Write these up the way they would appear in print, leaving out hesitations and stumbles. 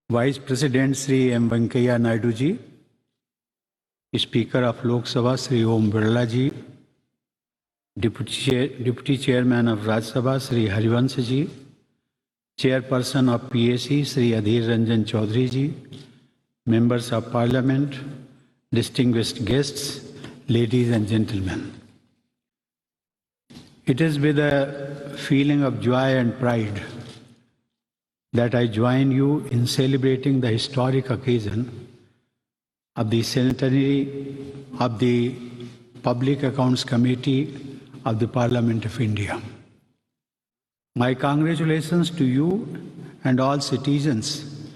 Vice President Sri M. Venkaiah Naidu ji, Speaker of Lok Sabha Sri Om Birla ji, Deputy Chairman of Rajya Sabha Sri Harivansh ji, Chairperson of PAC Sri Adhir Ranjan Chaudhary ji, Members of Parliament, distinguished guests, ladies and gentlemen. It is with a feeling of joy and pride that I join you in celebrating the historic occasion of the centenary of the Public Accounts Committee of the Parliament of India. My congratulations to you and all citizens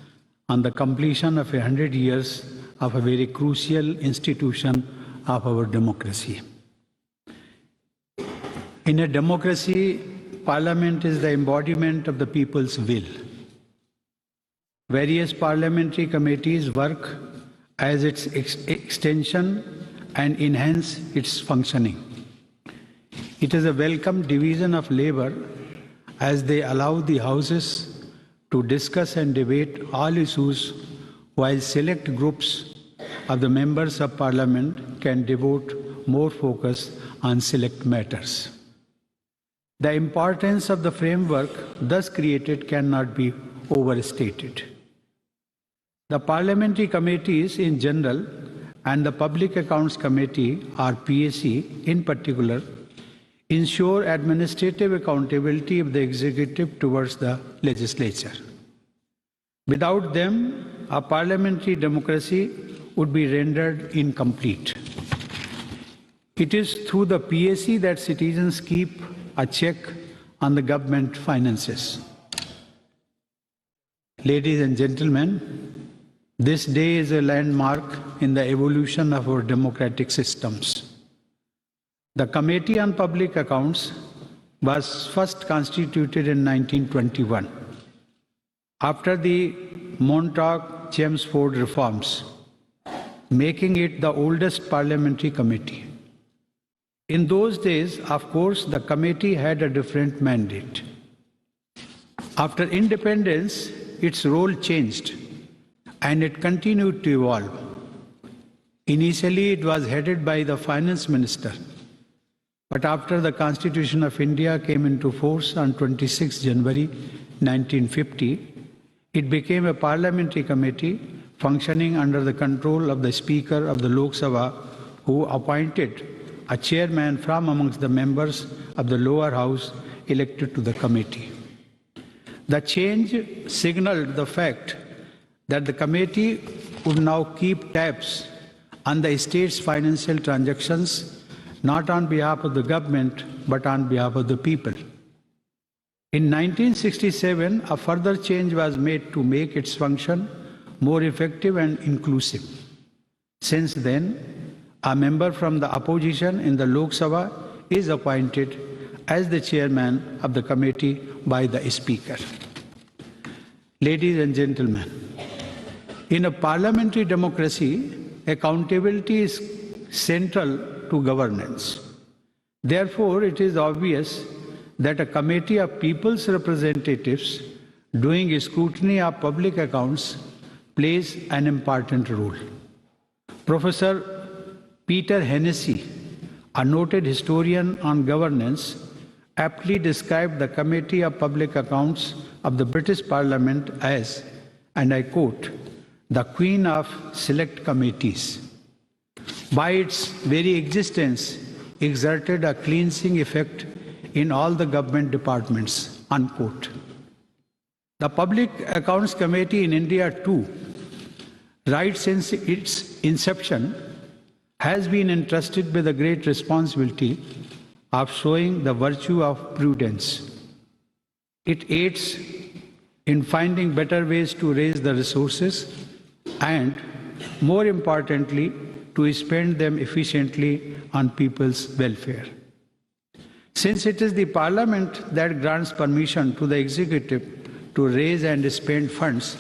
on the completion of 100 years of a very crucial institution of our democracy. In a democracy, Parliament is the embodiment of the people's will. Various parliamentary committees work as its extension and enhance its functioning. It is a welcome division of labor as they allow the houses to discuss and debate all issues, while select groups of the members of Parliament can devote more focus on select matters. The importance of the framework thus created cannot be overstated. The parliamentary committees in general and the Public Accounts Committee, or PAC in particular, ensure administrative accountability of the executive towards the legislature. Without them, a parliamentary democracy would be rendered incomplete. It is through the PAC that citizens keep a check on the government finances. Ladies and gentlemen, this day is a landmark in the evolution of our democratic systems. The Committee on Public Accounts was first constituted in 1921 after the Montauk-Chelmsford reforms, making it the oldest parliamentary committee. In those days, of course, the committee had a different mandate. After independence, its role changed and it continued to evolve. Initially, it was headed by the finance minister, but after the Constitution of India came into force on 26 January 1950, it became a parliamentary committee functioning under the control of the Speaker of the Lok Sabha, who appointed a chairman from amongst the members of the lower house elected to the committee. The change signaled the fact that the committee would now keep tabs on the state's financial transactions, not on behalf of the government, but on behalf of the people. In 1967, a further change was made to make its function more effective and inclusive. Since then, a member from the opposition in the Lok Sabha is appointed as the chairman of the committee by the Speaker. Ladies and gentlemen, in a parliamentary democracy, accountability is central to governance. Therefore, it is obvious that a committee of people's representatives doing scrutiny of public accounts plays an important role. Professor Peter Hennessy, a noted historian on governance, aptly described the Committee of Public Accounts of the British Parliament as, and I quote, the Queen of Select Committees. By its very existence, exerted a cleansing effect in all the government departments, unquote. The Public Accounts Committee in India too, right since its inception, has been entrusted with the great responsibility of showing the virtue of prudence. It aids in finding better ways to raise the resources and, more importantly, to spend them efficiently on people's welfare. Since it is the Parliament that grants permission to the executive to raise and spend funds,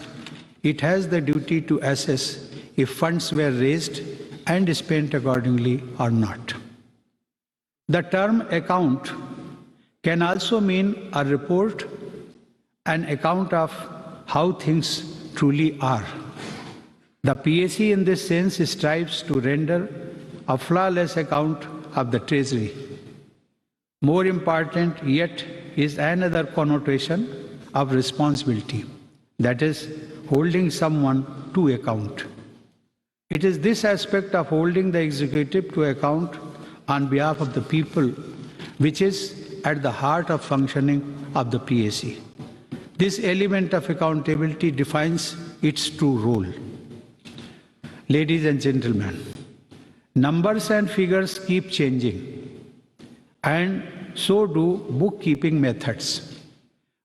it has the duty to assess if funds were raised and spent accordingly or not. The term account can also mean a report, an account of how things truly are. The PAC in this sense strives to render a flawless account of the Treasury. More important yet is another connotation of responsibility, that is, holding someone to account. It is this aspect of holding the executive to account on behalf of the people which is at the heart of functioning of the PAC. This element of accountability defines its true role. Ladies and gentlemen, numbers and figures keep changing, and so do bookkeeping methods.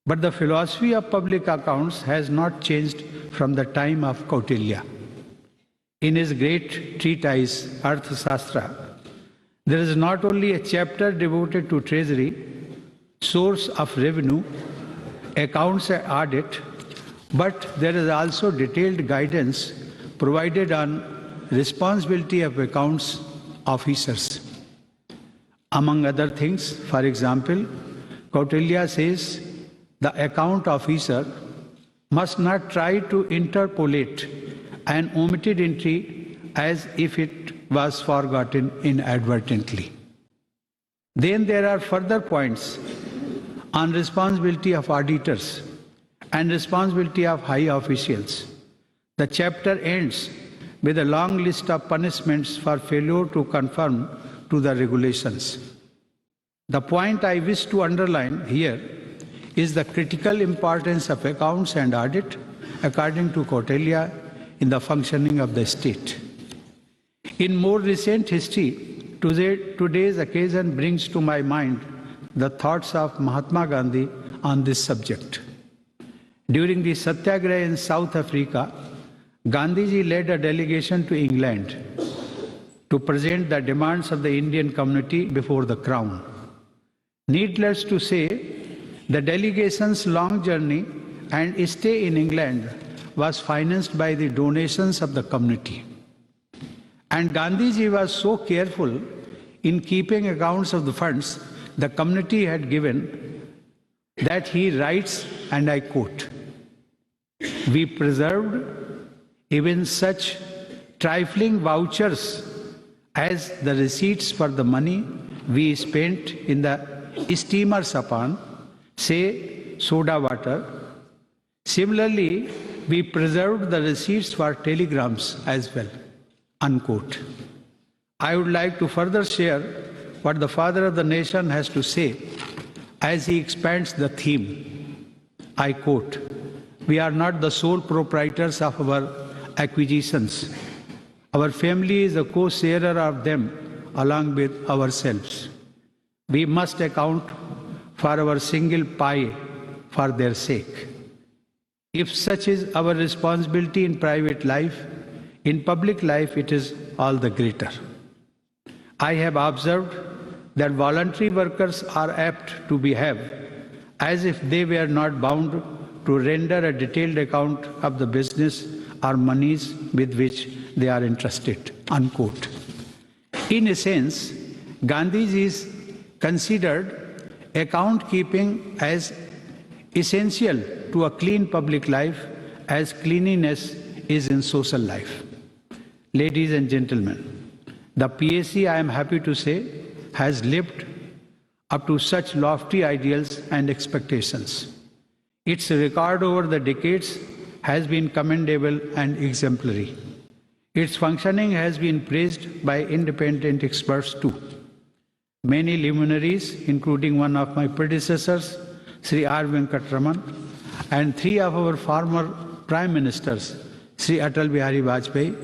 But the philosophy of public accounts has not changed from the time of Kautilya. In his great treatise, Arthashastra, there is not only a chapter devoted to treasury, source of revenue, accounts and audit, but there is also detailed guidance provided on responsibility of accounts officers. Among other things, for example, Kautilya says the account officer must not try to interpolate an omitted entry as if it was forgotten inadvertently. Then there are further points on responsibility of auditors and responsibility of high officials. The chapter ends with a long list of punishments for failure to conform to the regulations. The point I wish to underline here is the critical importance of accounts and audit, according to Kautilya, in the functioning of the state. In more recent history, today's occasion brings to my mind the thoughts of Mahatma Gandhi on this subject. During the Satyagraha in South Africa, Gandhiji led a delegation to England to present the demands of the Indian community before the Crown. Needless to say, the delegation's long journey and stay in England was financed by the donations of the community. And Gandhiji was so careful in keeping accounts of the funds the community had given that he writes, and I quote, "We preserved even such trifling vouchers as the receipts for the money we spent in the steamers upon, say, soda water. Similarly, we preserved the receipts for telegrams as well." Unquote. I would like to further share what the Father of the Nation has to say as he expands the theme. I quote, "We are not the sole proprietors of our acquisitions. Our family is a co-sharer of them along with ourselves. We must account for our single pie for their sake. If such is our responsibility in private life, in public life it is all the greater. I have observed that voluntary workers are apt to behave as if they were not bound to render a detailed account of the business or monies with which they are entrusted." Unquote. In a sense, Gandhiji's considered account keeping as essential to a clean public life as cleanliness is in social life. Ladies and gentlemen, the PAC, I am happy to say, has lived up to such lofty ideals and expectations. Its record over the decades has been commendable and exemplary. Its functioning has been praised by independent experts too. Many luminaries, including one of my predecessors, Sri R. Venkataraman, and three of our former Prime Ministers, Sri Atal Bihari Vajpayee,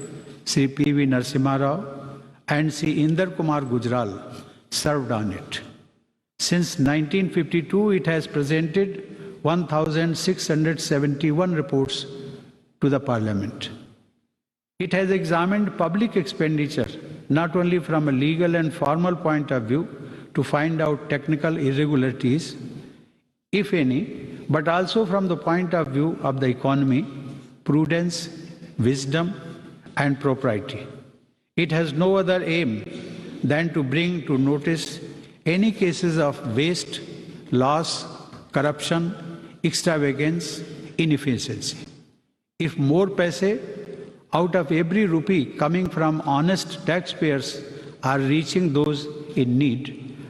Sri P.V. Narasimha Rao, and Sri Inder Kumar Gujral, served on it. Since 1952, it has presented 1,671 reports to the Parliament. It has examined public expenditure not only from a legal and formal point of view to find out technical irregularities, if any, but also from the point of view of the economy, prudence, wisdom, and propriety. It has no other aim than to bring to notice any cases of waste, loss, corruption, extravagance, inefficiency. if more paise out of every rupee coming from honest taxpayers are reaching those in need,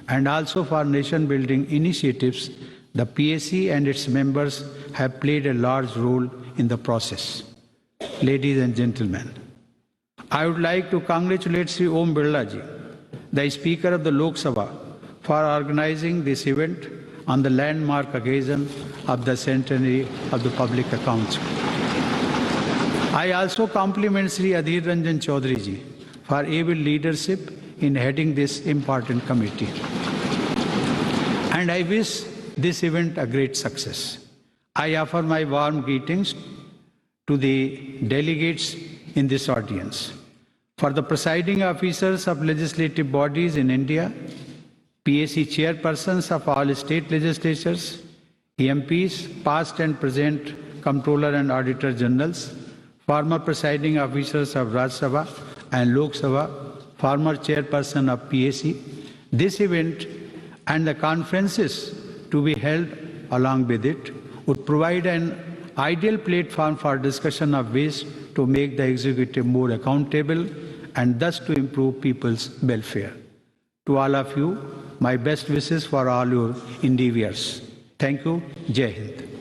and also for nation-building initiatives, the PAC and its members have played a large role in the process. Ladies and gentlemen, I would like to congratulate Sri Om Birla ji, the Speaker of the Lok Sabha, for organizing this event on the landmark occasion of the centenary of the Public Accounts. I also compliment Sri Adhir Ranjan Chaudhary ji for able leadership in heading this important committee. And I wish this event a great success. I offer my warm greetings to the delegates in this audience. For the presiding officers of legislative bodies in India, PAC chairpersons of all state legislatures, MPs, past and present Comptroller and Auditor Generals, former presiding officers of Rajya Sabha and Lok Sabha, former chairperson of PAC, this event and the conferences to be held along with it would provide an ideal platform for discussion of ways to make the executive more accountable and thus to improve people's welfare. To all of you, my best wishes for all your endeavors. Thank you. Jai Hind.